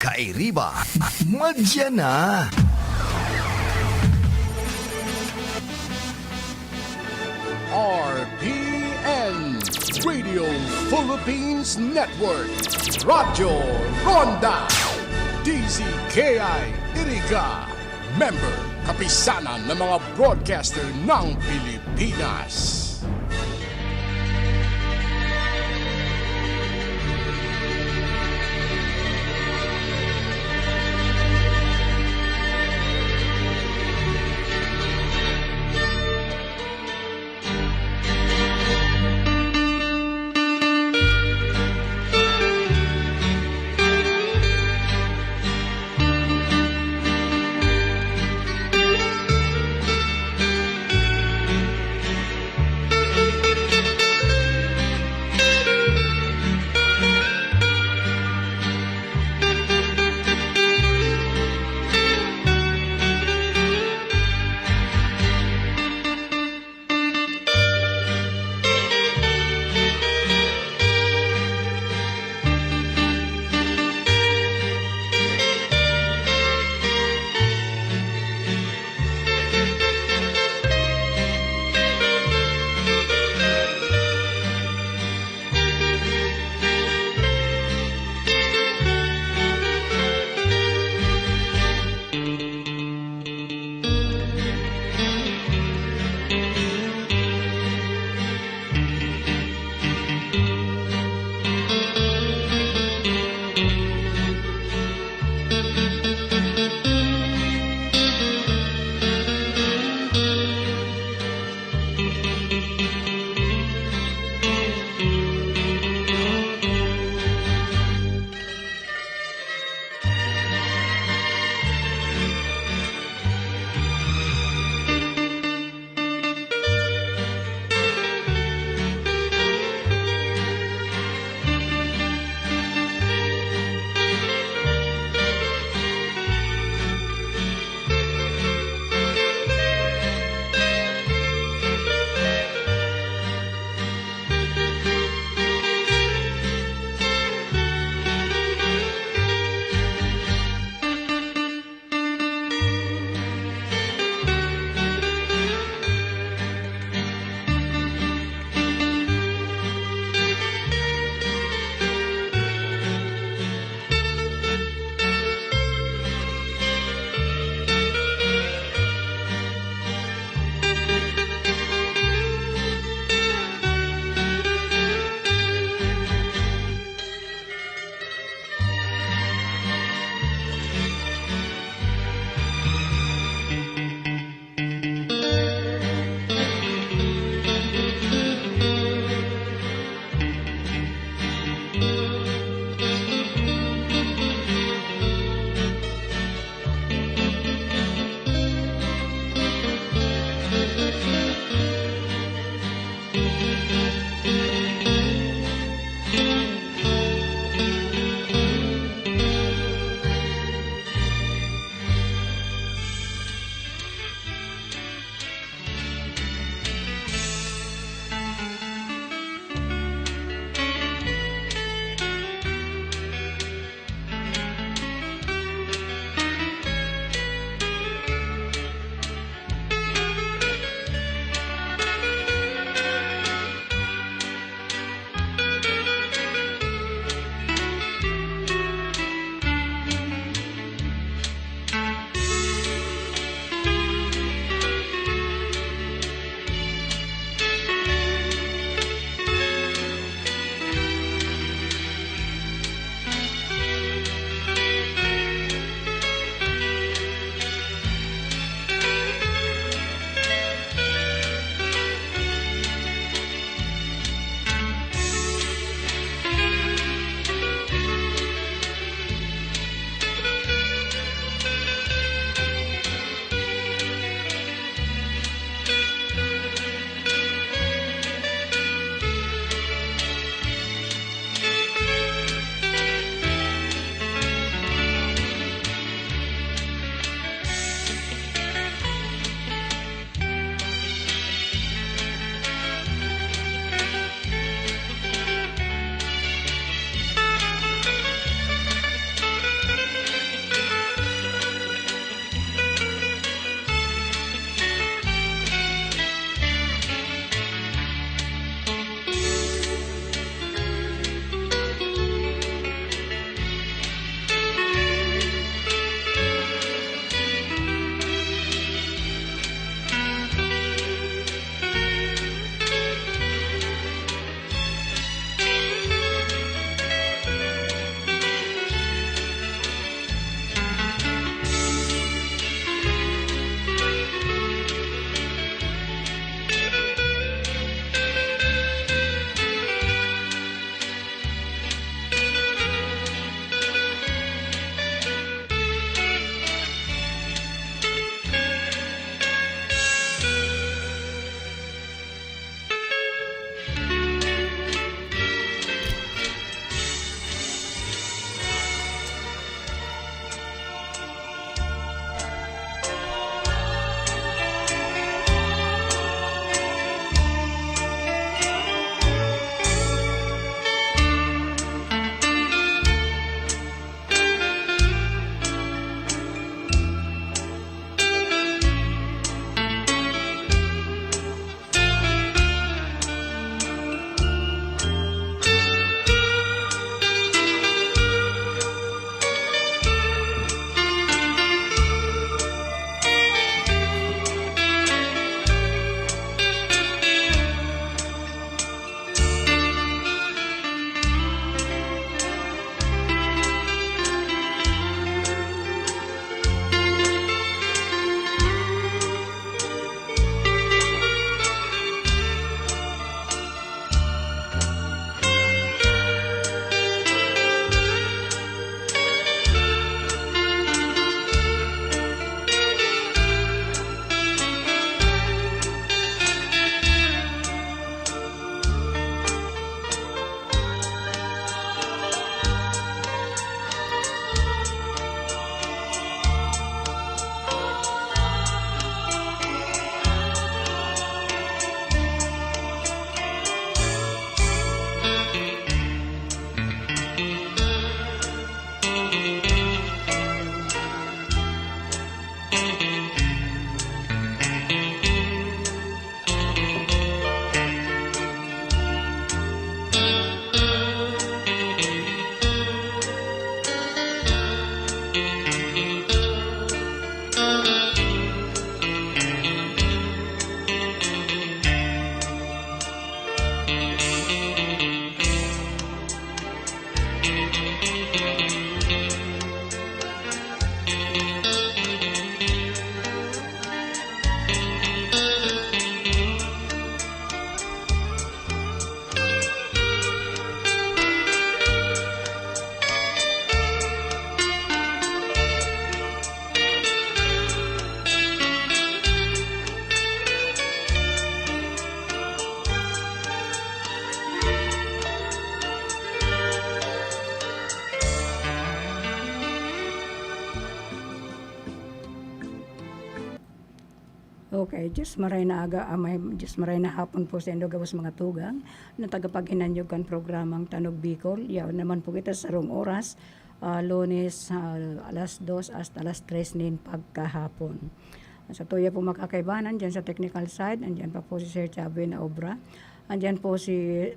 Kairiba, madya na! RPN Radio Philippines Network Radyo Ronda DZKI Iriga Member Kapisanan ng mga broadcaster ng Pilipinas. Okay, Diyos maray na aga, may Diyos maray na hapon po sa indo gawas mga tugang na tagapaghinanyog kan programang Tanog Bicol. Yaw naman po kita sa rong oras, Lunes alas 2 hasta alas 3 nin pagkahapon. Sa tuya po makakaibanan, dyan sa technical side, andyan pa po si Sir Chabay na obra, andyan po si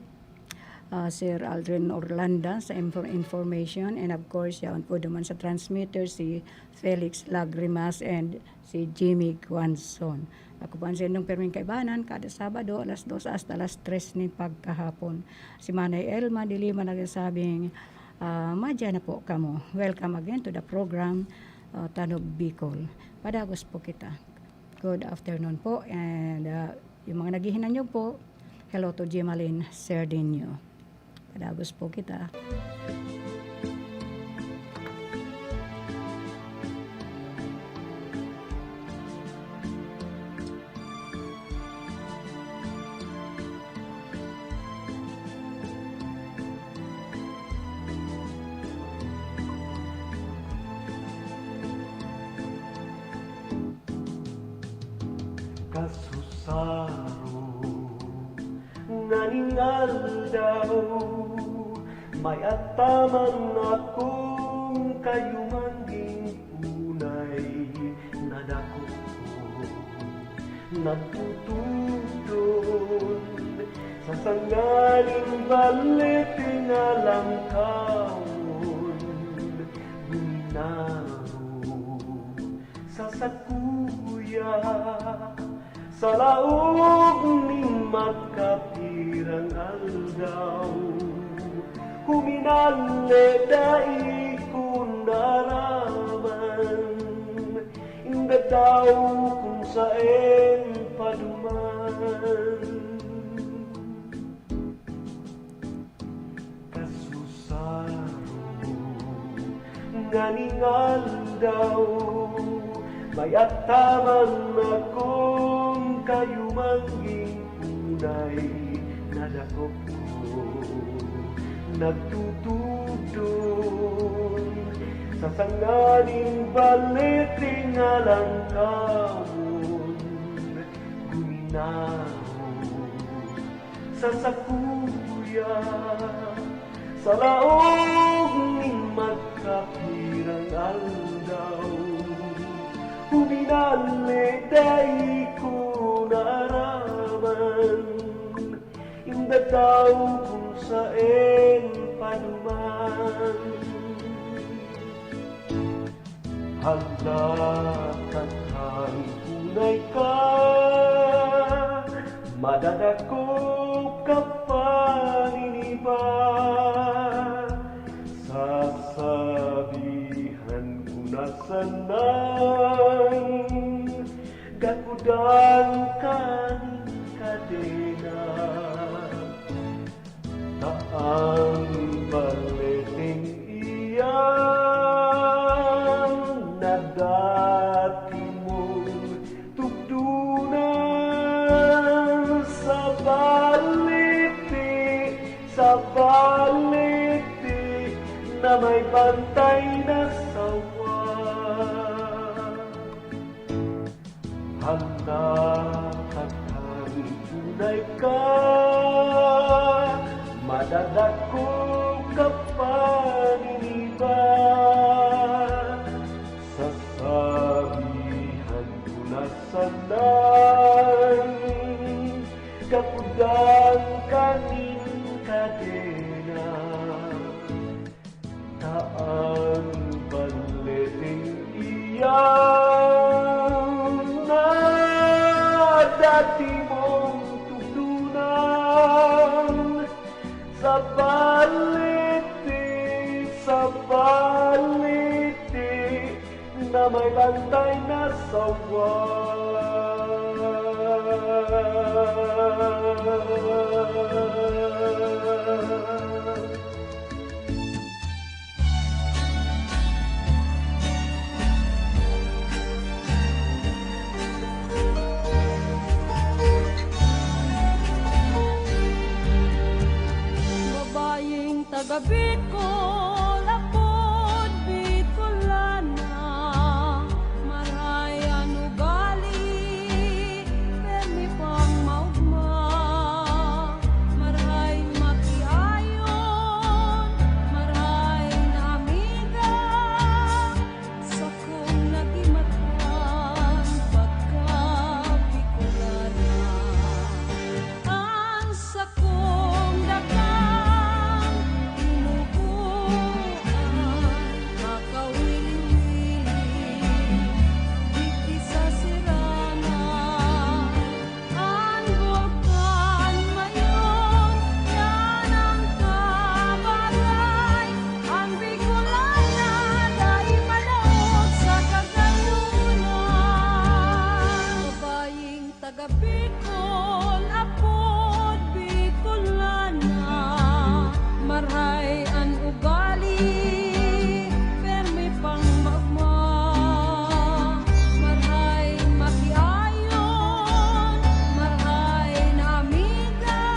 Sir Aldrin Orlanda sa information, and of course, yaon po naman sa transmitter si Felix Lagrimas and si Jimmy Guanson. Ako po ang sendong perming kaibanan, kada Sabado, alas 2 hasta alas 3 ni pagkahapon. Si Manay Elma, dilima nagsasabing, madya na po kamo. Welcome again to the program, Tanog Bicol. Padagos po kita. Good afternoon po, and yung mga naghihinanyog po, hello to Jimalin Sardinio. Padagos po kita. Kasusaro naningal daw may ataman akong kayumanging unay nadako ko nagtutudon sa sangaling balit nga langkawon guminaro sa sakuya sa laog ni magkapirang aldaw huminale dai kung naraman inda daw kung saan paduman kasusaro nganingal daw may ataman akong kayumanging unay nadakop ko nagtutudon sa sanganing balit nga langkawon guminaro sa sakuya sa laog ning magkapirang aldaw huminale dai ko naraman inda daw kung saan panuman halakatan kunay ka madadakop ka paniniba sasabihan ko na sanay gakudan kaning kadena taang baliting iyan na dati mong tugtunan sa baliti na may bantay na sawa halakatan tunay ka madadako ka paniniba sasabihan ko na sanay kapudang kaning kadena taan baliting iyan na dati mong tugtunan sa baliti na may bantay na sawa. Babayeng taga Bicol, ako'y Bicolana. Marayan ugali, permi pang maugma. Maray makiayon, maray na amiga. Sa kong nagimatan, pagka Bicolana. Ang sa kong dagang inubuan, makawili-wili, di sa sirangan. Ang bulkan mayon, yan ang kabaray. Ang Bicolana, dahil manaog sa kagalunan. Babayeng taga Bicol, apod Bicolana. Maray an ugali, permi pang magma. Maray makiayon, maray na amiga.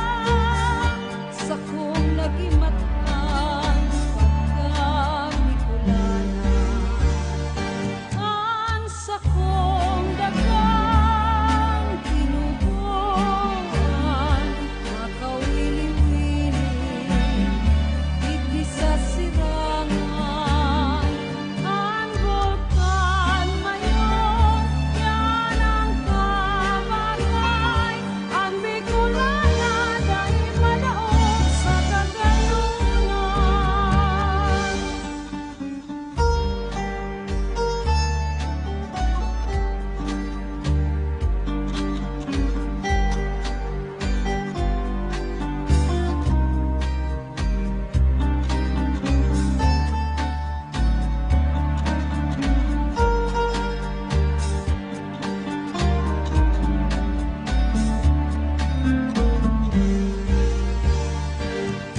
Sa kong nagimatan, pagka Bicolana. Ang sa kong dagang tinubuan, makawili-wili, di sa sirangan. Ang bulkan mayon, yan ang kabagay. Ang Bicolana, dahil madaog sa kagalunan.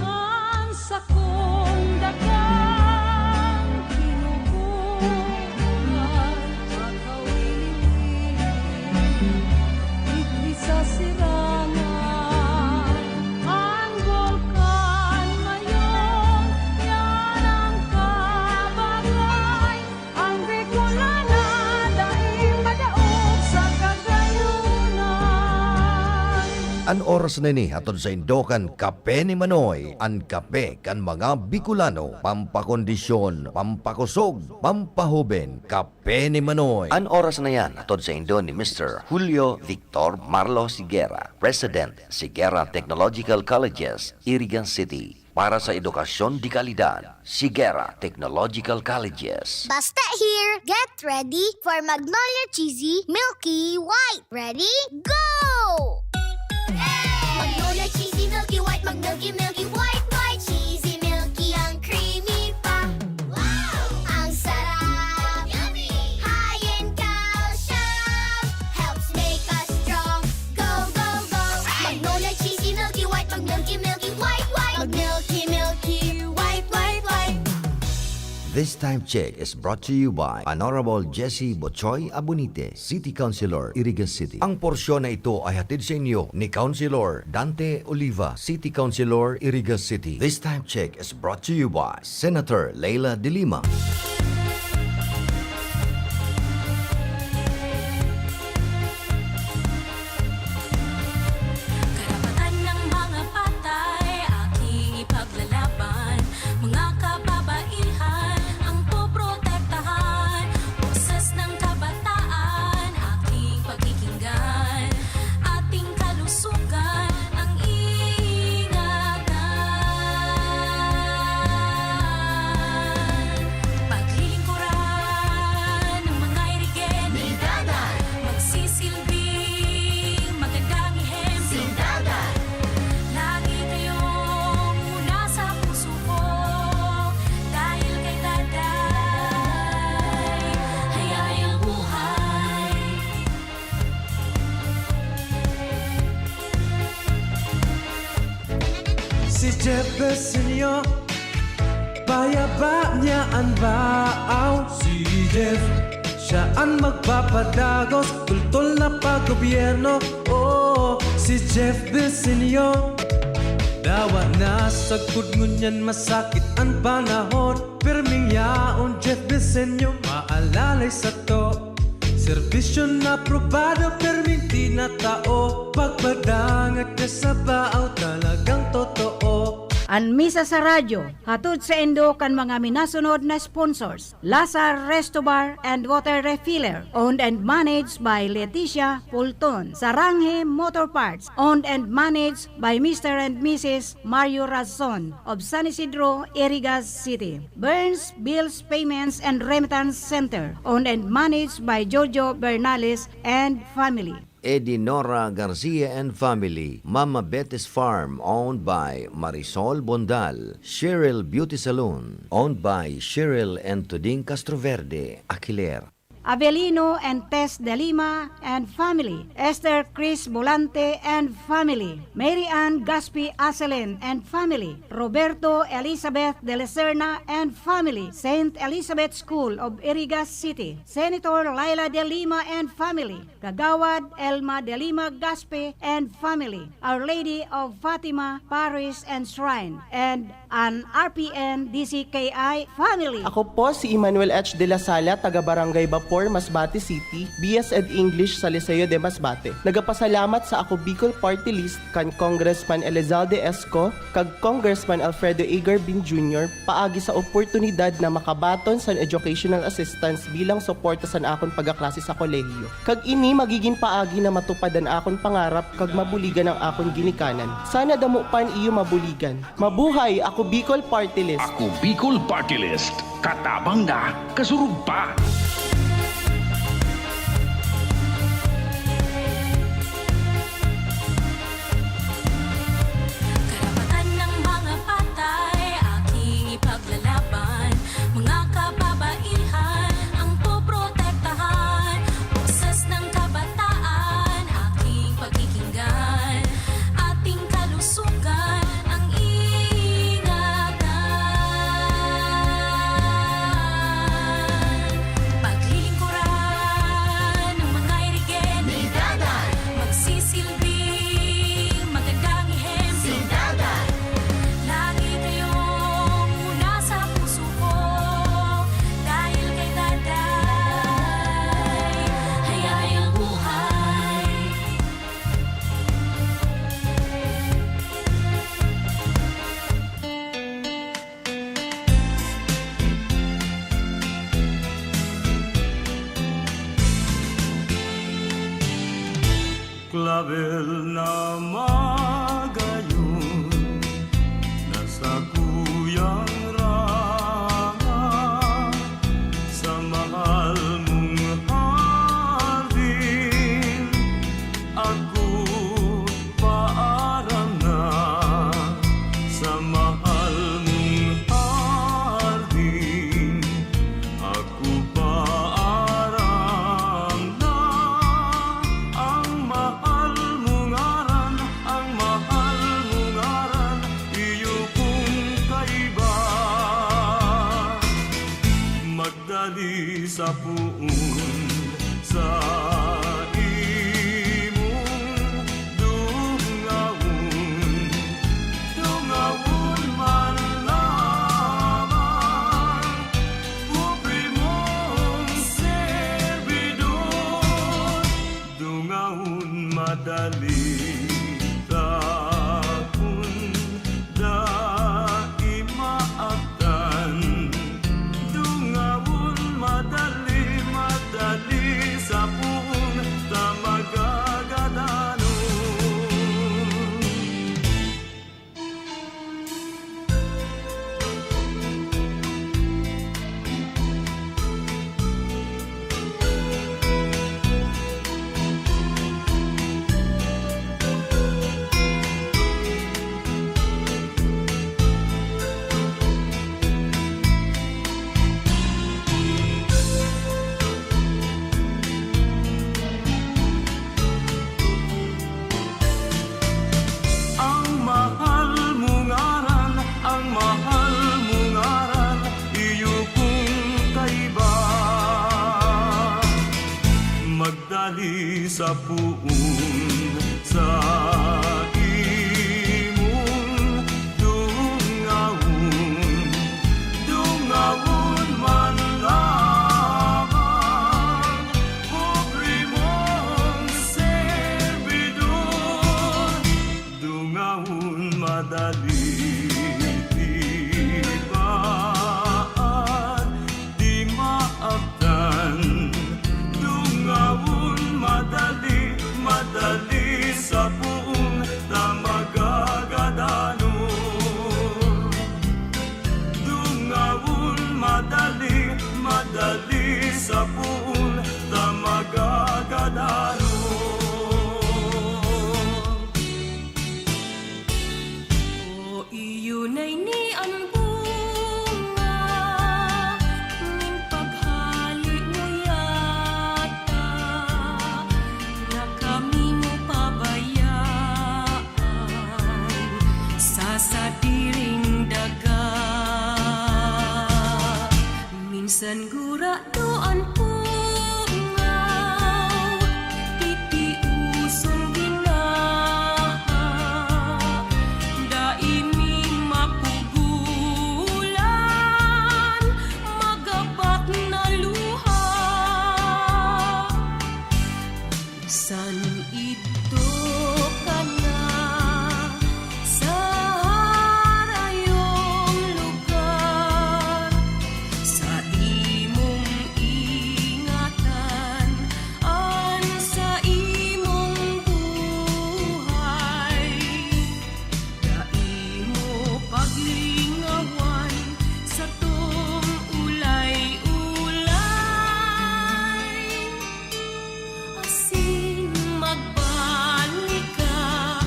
Ang sa kong dagang tinubuan, makawili-wili, di sa sirangan. Ang bulkan mayon, yan ang kabagay. Ang Bicolana, dahil madaog sa kagalunan. An oras na ni hatod sa Indokan Kape ni Manoy. An kape kan mga Bicolano, pampakondisyon, pampakusog, pampahuben. Kape ni Manoy. An oras na yan, atod sa Indo ni Mr. Julio Victor Marlo Sigera, President, Sigera Technological Colleges, Iriga City. Para sa edukasyon di kalidad, Sigera Technological Colleges. Basta here, get ready for Magnolia Cheesy Milky White. Ready? Go! Magnolia Cheesy Milky White, Milky White, White, Cheesy Milky, ang creamy pa. Wow! Ang sarap! Yummy! High in calcium, helps make us strong. Go, go, go! Magnolia Cheesy Milky White, Milky White, White, Milky White, White, White. This time check is brought to you by Honorable Jesse Bochoy Abunite, City Councilor, Iriga City. Ang porsyon na ito ay hatid sa inyo ni Councilor Dante Oliva, City Councilor, Iriga City. This time check is brought to you by Senator Leila de Lima. Karapatan ng mga patay, aking ipaglalaban. Mga kababaihan, ang poprotektahan. Boses ng kabataan, aking pakikinggan. Ating kalusugan, ang iingatan. Jeff Besenyo, bayaba niya ang baaw. Si Jeff, siya ang magpapadagos, tultol na paggobyerno. Oh, si Jeff Besenyo, dawa na sa kudngunyan, masakit ang panahon. Perming yaon Jeff Besenyo, maalalay sa to. Serbisyo na probado, perming tinatao. Pagpadangat ka sa baaw, talagang totoo. Ang misa sa radyo, hatod sa endo kan mga minasunod na sponsors. Lazar Resto Bar and Water Refiller, owned and managed by Leticia Pulton. Saranghe Motor Parts, owned and managed by Mr. and Mrs. Mario Razon of San Isidro, Iriga City. Burns Bills Payments and Remittance Center, owned and managed by Jojo Bernales and family. Edinora Garcia and Family, Mama Betes Farm, owned by Marisol Bondal, Cheryl Beauty Salon, owned by Cheryl and Tuding Castroverde, Aquiler. Avelino and Tess de Lima and family, Esther Chris Volante and family, Mary Ann Gaspi Aselen and family, Roberto Elizabeth de la Serna and family, Saint Elizabeth School of Iriga City, Senator Laila de Lima and family, Kagawad Elma de Lima Gaspi and family, Our Lady of Fatima Parish and Shrine, and an RPN-DZKI family. Ako po si Emmanuel H. de la Sala, taga Barangay Bapor, Masbate City, BS Ed English sa Liceo de Masbate. Nagapasalamat sa ako Bicol Party List kan Congressman Elizalde Esco kag Congressman Alfredo A. Garbin Jr. paagi sa oportunidad na makabaton sa educational assistance bilang suporta sa akon pagaklase sa kolehiyo. Kag ini magiging paagi na matupadan akon pangarap kag mabuligan ang akon ginikanan. Sana damo pan iyo mabuligan. Mabuhay ako Bicol Party List. Ako Bicol Party List. Katabang na, kasurug pa. Karapatan ng mga patay, aking ipaglalaban. Mga kababaihan, ang poprotektahan. Boses ng kabataan, aking pagkikinggan. Ating kalusugan, ang paglilingkuran ng mga irigen ni Daday, magsisilbing magandang ihempo. Si Daday, lagi kayong una sa puso ko. Dahil kay Daday, hayay ang buhay. Clavel na magayon, nasa kuyang ranga, sa mahal mong hardin, ako paaram na. Sa mahal mong hardin, ako paaram na. Ang mahal mong aran, iyo kong kaiba. Magdali sa puon sa imong dungawon, dungawon man lamang. Kupri mong servidor, dungawon madali. Tapon dai maabtan, dungawon madali, madali sa puon ta magagadanon. madali sa puon sa imong dungawon, dungawon man lamang, pobre mong servidor, dungawon madali. Madali sa puong na magagadano, dungawon madali, madali sa puong na magagadano. O iyunay ni ang bunga, ning paghali mo yata, na kami mo pabayaan sa sadiring daga. Minsan gura doan pungaw, titiuson ginaha, daiming mapugulan, magabat na luha. San ito ka na sa harayong lugar, sa imong ingatan, an sa imong buhay, daimo paglingawan sa tong ulay-ulay. Asin magbalik ka,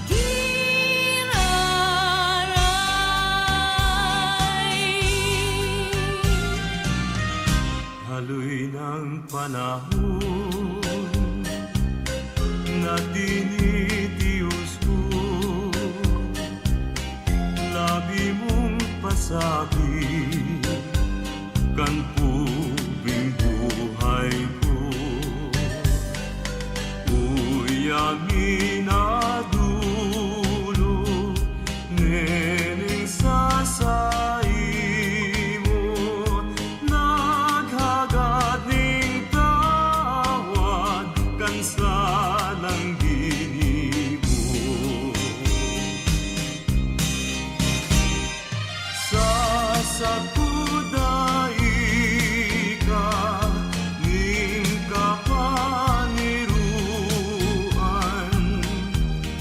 giraray. Haloy ng panahon na tinitius ko, labi mong pasabi kan pubing buhay ko. Uyami na dulo, neneng sasay mo, naghagad ning tawad kan salang ginimo. Sasaguday ka, ning kapaniruan,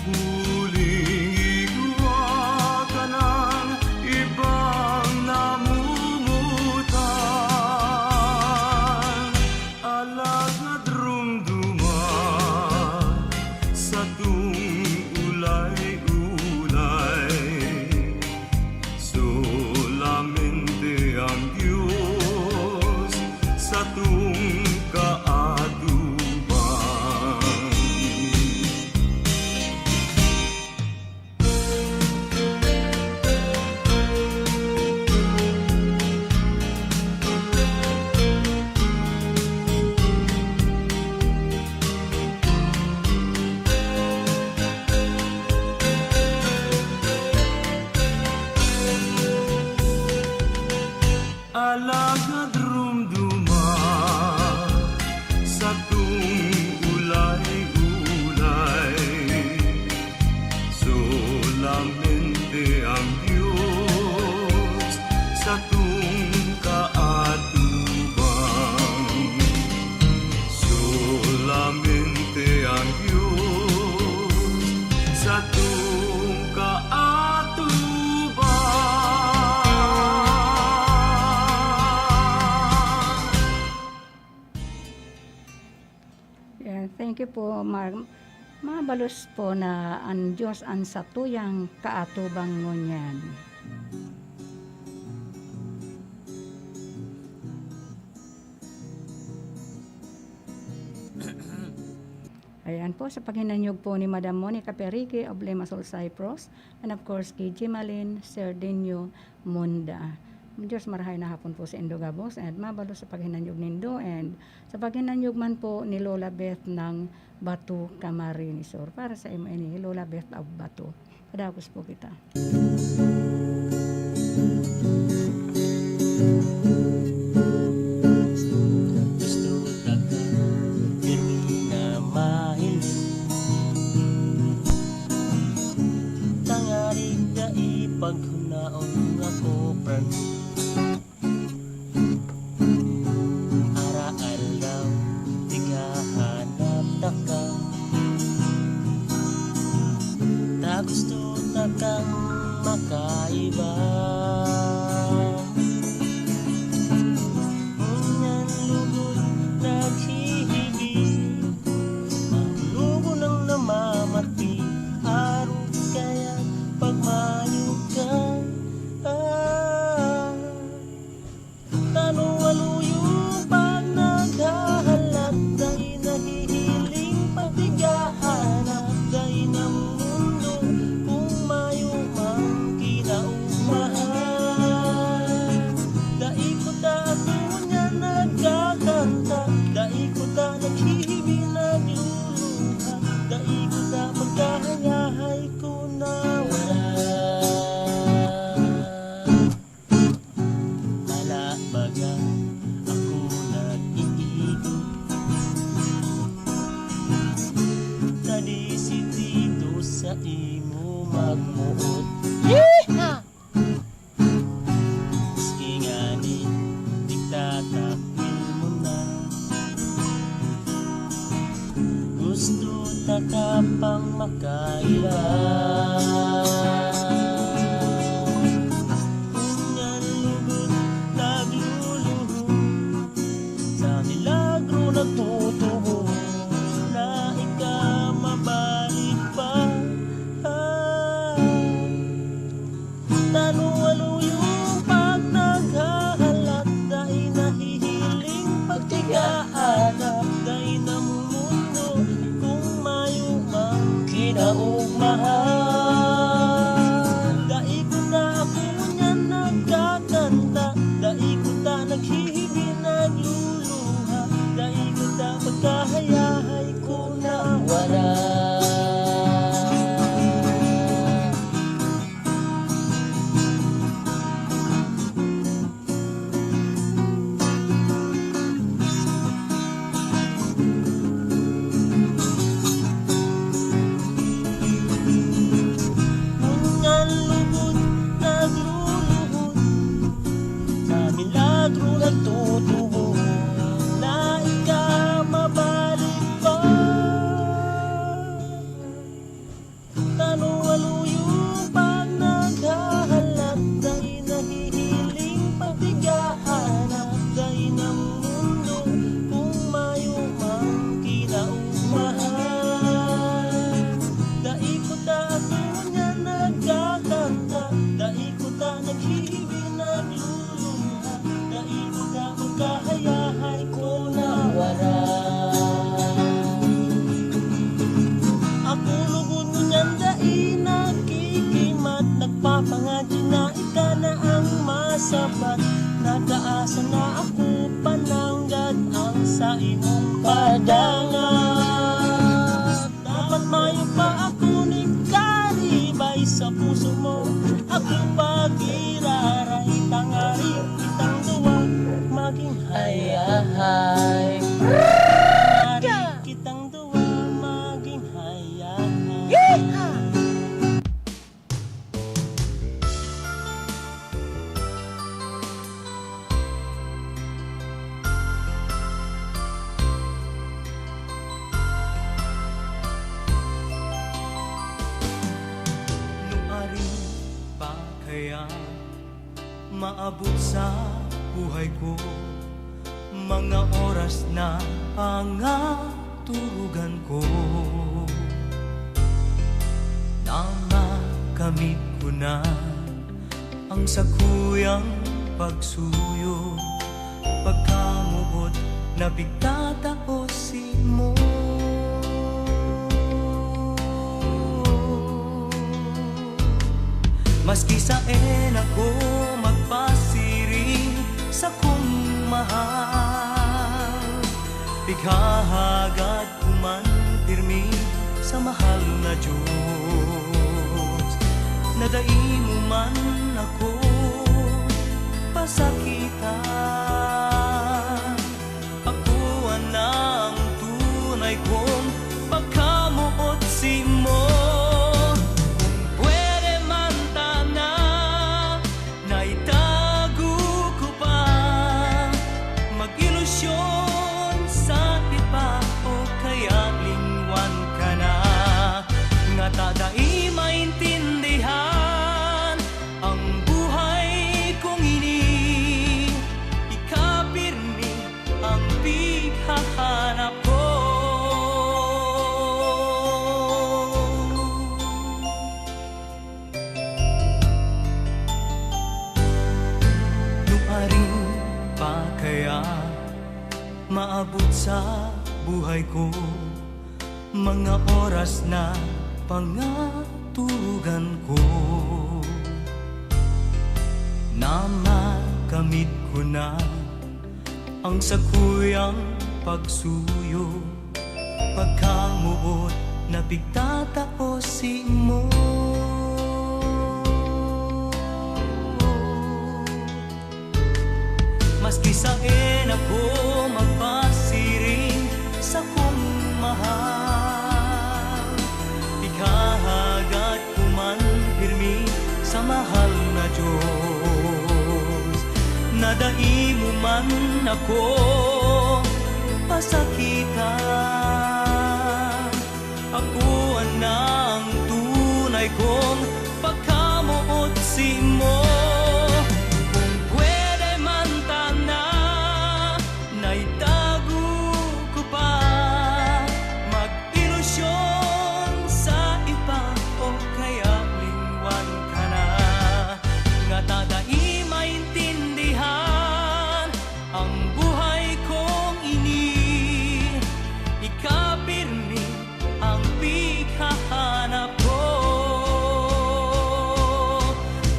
huling igwa ka ng ibang namumutan. Alagad rumduman sa tung ulay-ulay, solamente ang Diyos sa tung kaatubang. Alagad rumduman sa tung ulay-ulay, solamente ang Diyos sa tung kaatubang. Solamente ang Diyos sa tung Yeah, thank you po, mabalos po na ang Diyos ang satuyang kaatubang ngunyan. Ayan po, sa paghinanyog po ni Madam Monica Perique of Limassol, Cyprus, and of course kay Jimalyn Serdenio Munda. Diyos marahay na hapon po sa Indo Gabos and mabalo sa paghinanyog nindo and sa paghinanyog man po ni Lola Beth ng Batu Camarinesor para sa imo ini Lola Beth of Batu. Kadagos po kita. Gusto taka Dini na mahiling Tangari ka ipaghunaon ako prani Ara-alaw Tigahanap taka Na gusto takang makaiba Unyan lugod naghihigit Mahulugo ng namamati Araw kaya pagmayo ka Tanu-waluyo pag naghahalat Dahil nahihiling pagtigahanap Dahil ng mundo kung mayo mang kinaumahan Dahil ko ta ako niya nagkakanta Dahil ko ta naghihibi nagluluha Dahil ko ta pagkahayahay ko na wala Alabaga ako nag-iikot Kadisi dito sa imo magmuot Maski nga ni Diktatakil mo na Gusto ta ka pang makaila Unyan lugod nagluluho Sa milagro nagtutubo Na ika mabalik pa Tanu-waluyo pag naghahalat Dahil nahihiling pagtigahanap Dahil namumundo kung mayo mang kinaugmahan Dahil ko na ako niyan nagkakanta Dahil ko ta naghihibi nagluluha Dahil ko ta pagkahayahay ko na wala Unyan lugod nagluluhod Sa milagro nagtutubo Na ika mabalik pa Tanu-waluyo pag naghahalat Dahil nahihiling pagtigahanap Dahil ng mundo kung mayo mang kinaumahan Dahil ko ta ako niya nagkakanta Dahil ko ta naghihibi nagluluha Dahil ko ta magkahayahay ko na wala Ako lugod mo niyan dahil nakikimat Nagpapangadyo na ika na ang masabat Nag-aasa na ako pananggad ang sa imong padangat Dapat mayo pa ako ni karibay sa puso mo Ako pag-iraray tangari kitang duwa Maging hayahay Tangari kitang duwa Maging hayahay Nuari pa kaya maabot sa buhay ko mga oras na pangaturugan ko na makamit ko na ang sakuyang pagsuyo pagkamuot na bigtataosin mo. Maski sa ako magpasiri sa kong mahal. Bighahagad kuman pirmi sa mahal na Diyos. Nadai mo man ako pasakitan, ako ang tunay kong pagkamuot si mo. Kung pwede man tana, naitago ko pa, mag-ilusyon sa iba o kaya lingwan ka na. Nga tadai maintindihan ang buhay kong ini, ikapirmi ang pighahanap ko. Nuaring pa kaya maabot sa buhay ko mga oras na pangatugan ko, na makamit ko na ang sakuyang pagsuyo, pagkamuot na bigtatao si mo. Maski saan ako magpasiring sa kong mahal, ikahagad kuman pirmi sa mahal na Diyos. Nadai mo man ako pasakitan, ako ang tunay kong pagkamuot si mo. Kung pwede man tana, naitago ko pa, mag-ilusyon sa iba o kaya lingwan ka na. Nga tadai maintindihan ang buhay kong ini, ikapirmi ang pighahanap ko.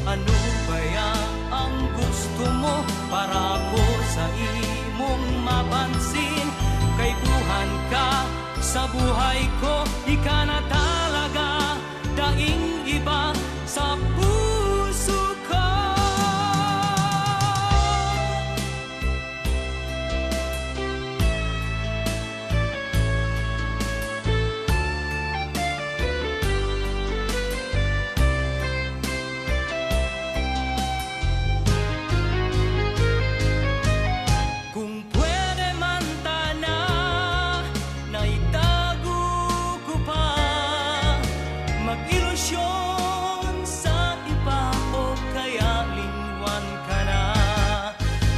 Ano kaya ang gusto mo para ko sa imong mapansin? Kay buhan ka sa buhay ko, di ka na talaga daing iba sa puso ko. Kung pwede man tana, naitago ko pa, mag-ilusyon sa iba o kaya lingwan ka na.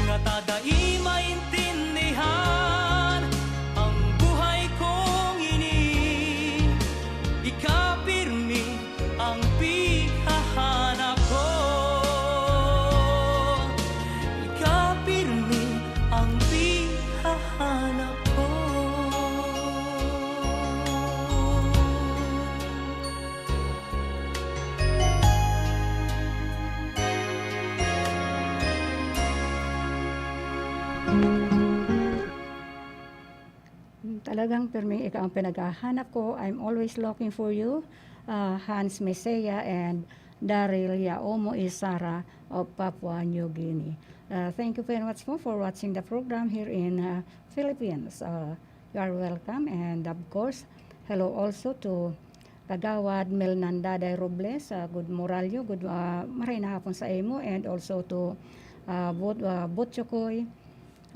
Nga tadai maintindihan ang buhay kong ini, ikapirmi ang pighahanap ko, ikapirmi ang pighahanap ko. Talagang pirmi ikaw ang pinaghahanap ko. I'm always looking for you. Hans Mesea and Daryl Yaomo Isara of Papua New Guinea. Thank you very much for watching the program here in Philippines. You are welcome, and of course, hello also to Kagawad Melnandaday Robles, good moralyo, good maray na hapon sa imo, and also to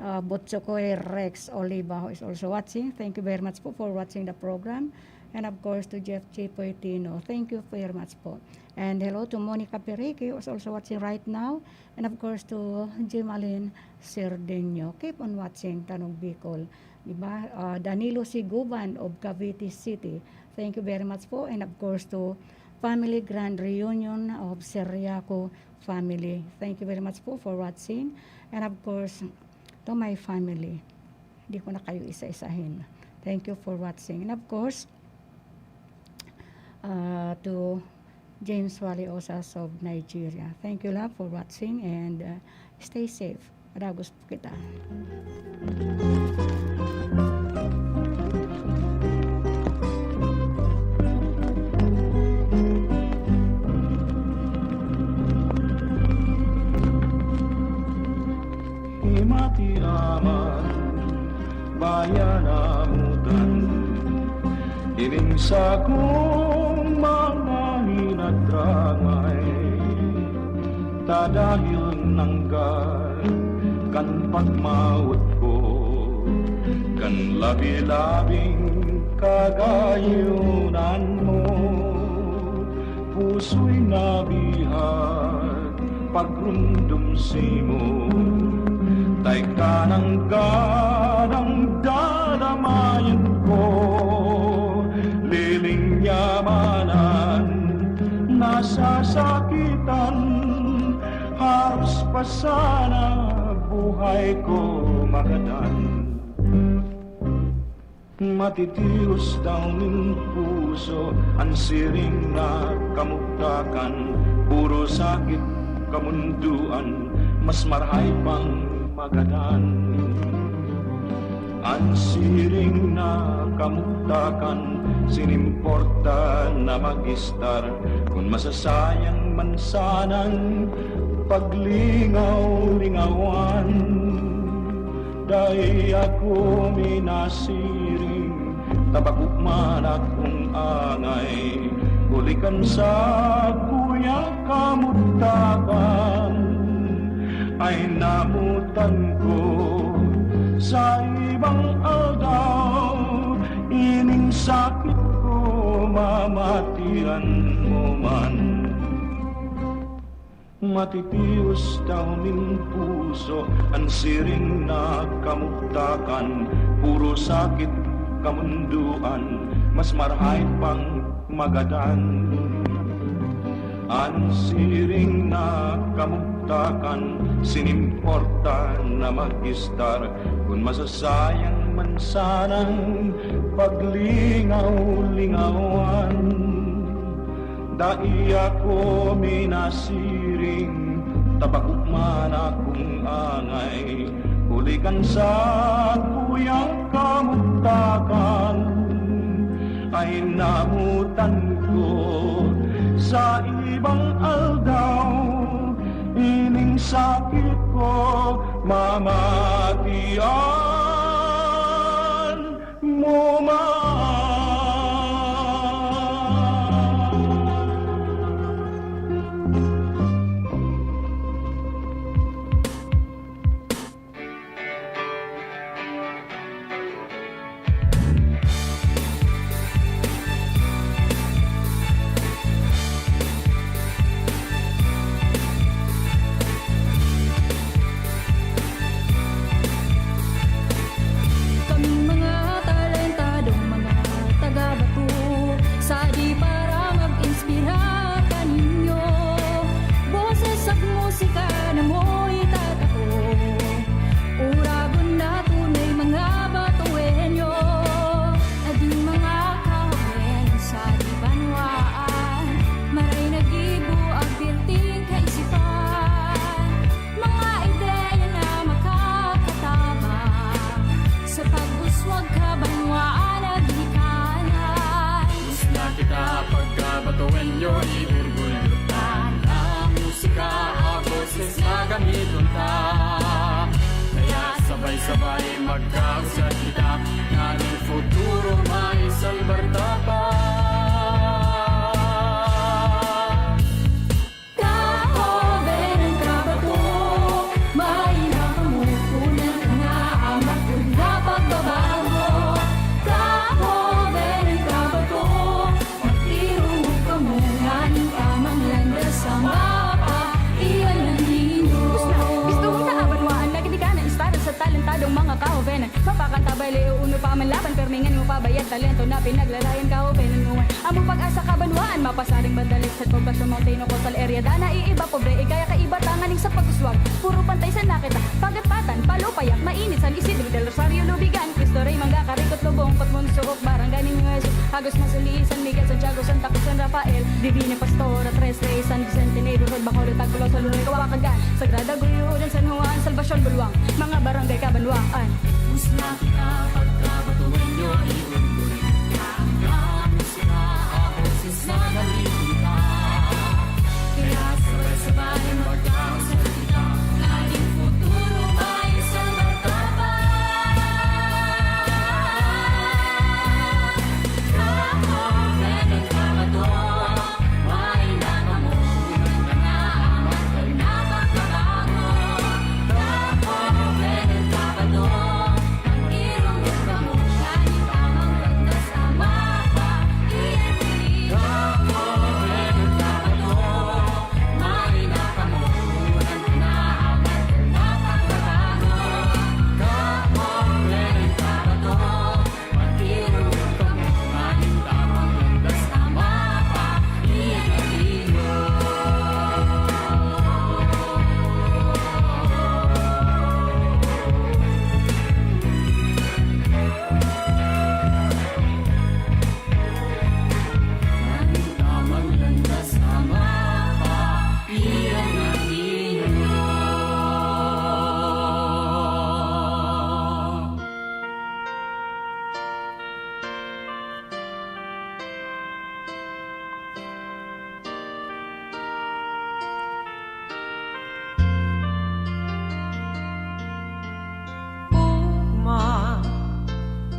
Butchokoy Rex Oliva, who is also watching. Thank you very much for watching the program. And of course to Jeff J. Poitino. Thank you very much po. And hello to Monica Perique, who is also watching right now. And of course to Jimalin Serdeño. Keep on watching Tanog Bicol. Diba? Danilo Siguban of Cavite City. Thank you very much po. And of course to Family Grand Reunion of Seriaco family. Thank you very much po for watching. And of course, to my family. Hindi ko na kayo isa-isahin. Thank you for watching. And of course, to James Wally Osas of Nigeria. Thank you, love, for watching, and stay safe. Kadagos po kita. Himati aman bayan amutan ining sa kong mga hinadrangay tadahil nanggal kan pagmawat ko kan labi-labing kagayunan mo puso'y nabihag pagrundum simo tay kanang ganang dadamayan ko liling yamanan nasasakitan halos pa sana buhay ko magadan matitios daw ng puso ang siring na kamuktakan puro sakit kamunduan mas marhay pang magadan ang siring na kamuktakan sinimporta na magistar kung masasayang man sanang paglingaw-lingawan dahi ako minasiring tabakukman akong angay bulikan sa kuya kamuktakan ay namutan ko sa ibang aldaw ining sakit ko mamatian mo man matitios daw ng puso ang siring na kamuktakan puro sakit kamunduan mas marhay pang magadan ang siring na kamuktakan sinimporta na magistar kung masasayang man sanang paglingaw-lingawan dai ako minasiring tabakukman akong angay hulikan sa kuyang kamuktakan ay namutan ko sa ibang aldaw ining sakit ko mamatian mo man. Sabay magkausap kita na ng futuro may salbarta pa. Kahoven ang kabato, may nakamukunan na amat kung napagbabago. Kahoven ang kabato, magtirong kamungan ang tamang landas sa mapa, iyan ang ninyo. Gusto mong naabanwaan, lagi di ka na istara sa talentadong mga kahovenan. Mapakantabay, leo uno pa man laban, permingan mo pabayad talento na pinaglarayan kahovenan mo. Among pag-asa kabanwaan, mapasaring bandalit sa poblasyon Mountain o coastal area. Dana iiba pobre, kaya kaiba tanganing sa pag-uswag. Puro pantay sa nakita, pagatpatan, palupayak, mainit san Isidro del Rosario, Lubigan, Cristo Rey, Mangga, Karikot, Lubong, Patmon, Suok, Barangay, Ninyo, Agos Masuli, San Miguel, Santiago, Santa Cruz, San Rafael, Divina Pastora, Tres Reyes, San Vicente, Neighborhood, Bacolod, Tagpulo, Salunoy, Kawakangan, Sagrada Guyudan, San Juan, Salvacion, Bulwang, mga barangay Kabanwaan. Usna kita pagkabatuan nyo iundoy ang musika ako sa nalita. Kaya sabay-sabay magkakasalita, ating futuro may isang martaba. Kahoven ang kamado, may nakamunan ka na amatay na magkabago. Kahoven ang kamado,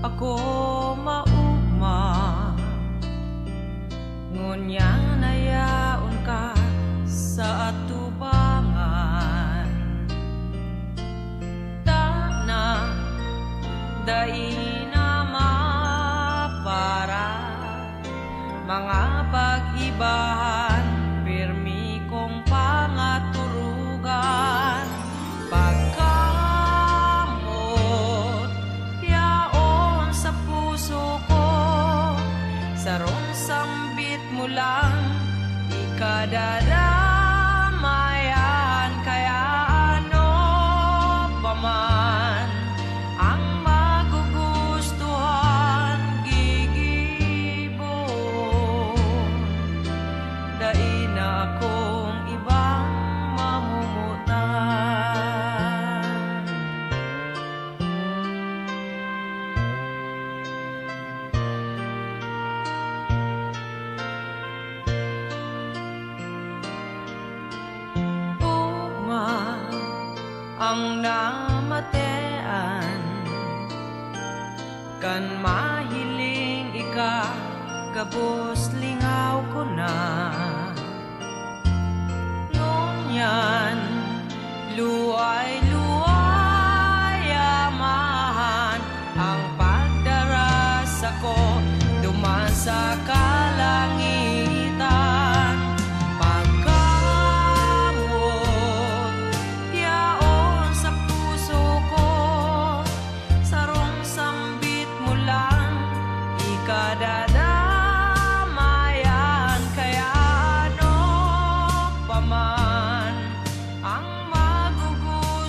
ako maugma ngunya nayaon ka sa atubangan tanang dai na mapara mga pag-ibahan pirmi kong pangaturugan sarong sambit mo lang ikadadamayan kaya ano paman ang magugustuhan gigibon dai na akong ibang mamumutan. Ang namatean kan mahiling ika gabos lingaw ko na ngunyan luay-luay amahan ang pagdaras ako duman sa kalangitan kadadamayan kaya ano paman ang magugustuhan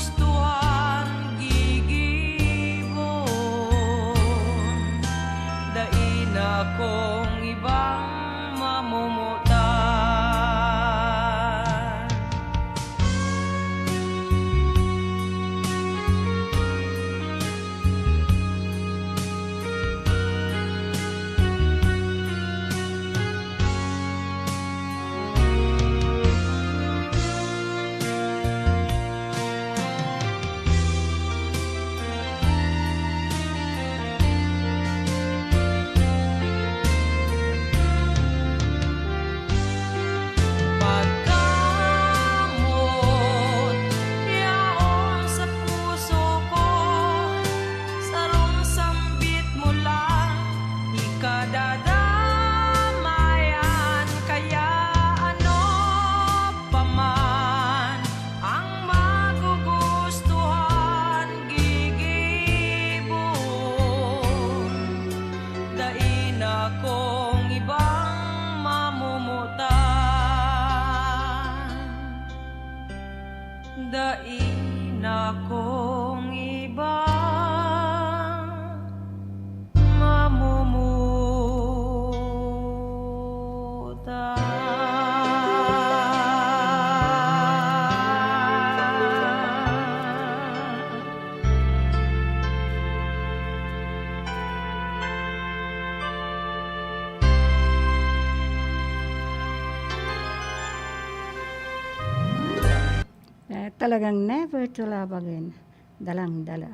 talagang never to love again. Dalang-dala.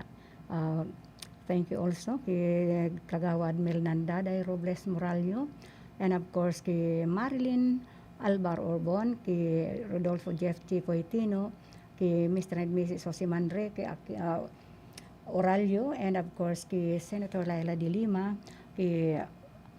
Thank you also kay Kagawad Melnandaday Robles Moralio, and of course kay Marilyn Alvar Orbon, kay Rodolfo Jeff Chicoitino, kay Mr. and Mrs. Josimandre, kay Oralio, and of course kay Senator Laila de Lima, kay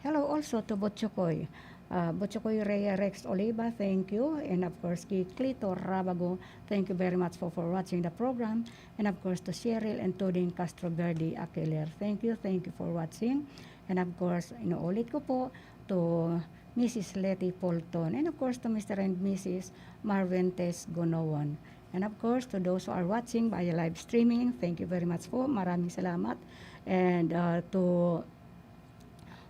hello also to Botchokoy. Botchokoy Rhea Rex Oliva, thank you. And of course, kay Clito Rabago, thank you very much for watching the program. And of course, to Cheryl and Tuding Castro Verde Aquiler, thank you for watching. And of course, inuulit ko po to Mrs. Letty Polton. And of course, to Mr. and Mrs. Marvin Tess Gonowan. And of course, to those who are watching via live streaming, thank you very much po. Maraming salamat. And to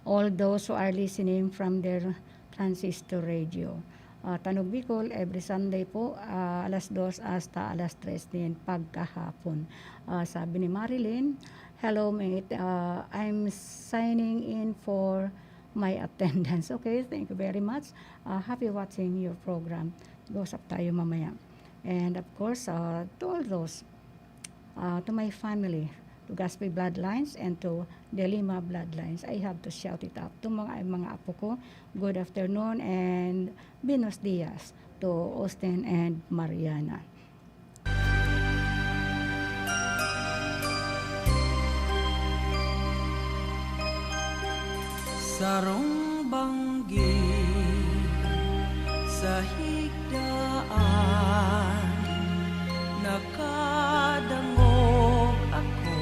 all those who are listening from their transistor radio. Tanog Bicol, every Sunday po, alas 2 hasta alas 3 din pagkahapon. Sabi ni Marilyn, hello mate, I'm signing in for my attendance. Okay, thank you very much. Happy watching your program. Go-usap tayo mamaya. And of course, to all those, to my family, to Gaspi Bloodlines and to De Lima Bloodlines, I have to shout it up. To mga apo ko, good afternoon and buenos dias to Austin and Mariana. Sarong banggi sa higdaan, nakadangog ako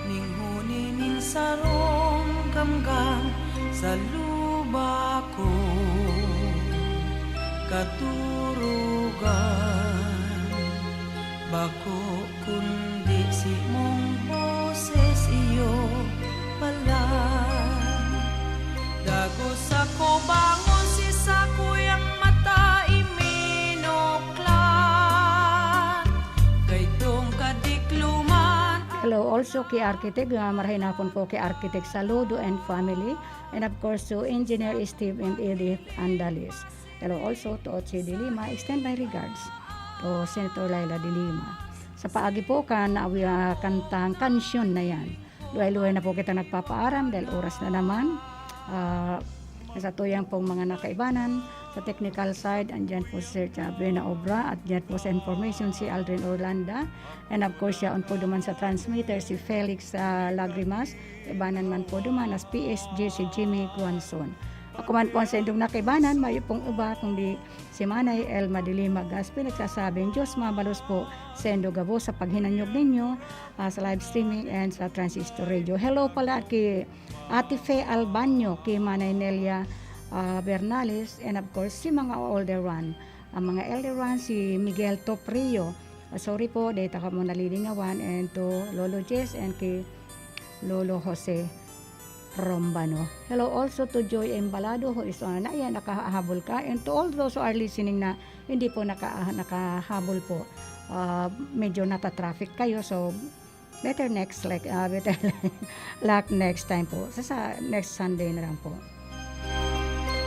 ning huninin sarong gamgam sa luba ko, katurugan bako kundi si mong boses iyo pala. Dagos ako bangon si sakuyang mata iminoklan, kay tong kadikluman. Hello also kay Architect, marahin hapon po kay Architect Saludo and family, and of course to Engineer Steve and Edith Andalis. Hello also to Oche de Lima, extend my regards to Senator Laila de Lima. Sa paagi po kantang kansyon na yan. Luhay-luhay na po kita nagpapaaram dahil oras na naman. Sa tuyang pong mga nakaibanan, sa technical side, andyan po si Sir Buena Obra, at dyan po sa information si Aldrin Orlanda, and of course siya po duman sa transmitter si Felix Lagrimas, ibanan man po duman as PSG si Jimmy Guanzon. Ako man po sa indong nakaibanan, may pong iba kundi si Manay Elma de Lima Gaspi, nagsasabing Diyos mabalos po sa Indo Gabo sa paghinanyog ninyo sa live streaming and sa transistor radio. Hello pala kay Ate Fe Albanyo, kay Manay Nelia Bernales, and of course si mga older one. Ang mga elder one, si Miguel Toprio. Sorry po, data ka mo nalilingawan, and to Lolo Jess and kay Lolo Jose Rombano. Hello also to Joy Embalado who is on na yan, nakahabol ka, and to all those who are listening na hindi po nakahabol po. Medyo nata-traffic kayo, so better luck next time po. Sa next Sunday na lang po.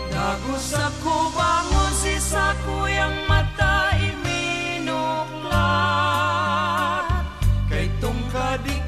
Dagos ako bangon si sakuyang mata iminoklan, kay tong kadik